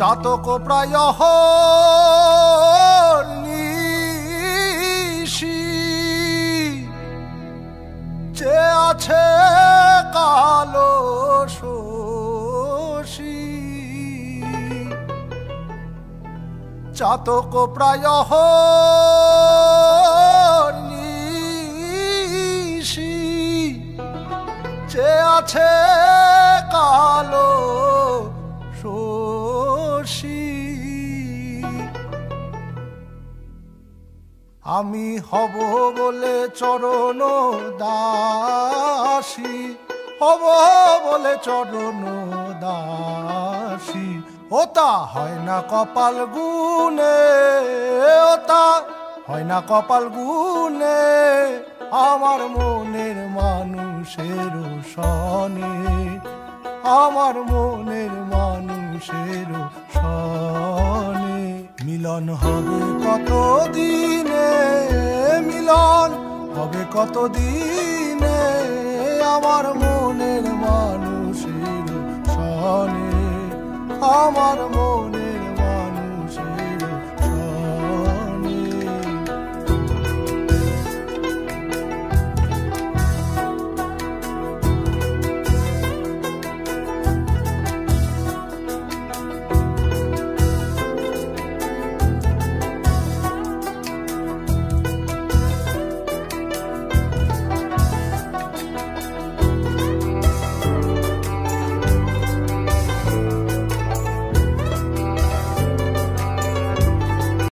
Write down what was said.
চাতক প্রায় নিশি যে আছে কালো শশী চাতক প্রায় নিশি যে আছে কালো শশী আমি হব বলে চরণ দাসী হব বলে চরণ দাসী ওতা হয় না কপাল গুনে ওতা হয় না কপাল গুনে আমার মনের মানুষের সনে আমার মনের মানুষের সনে মিলন হবে কত দিনে মিলন হবে কত দিনে আমার মনের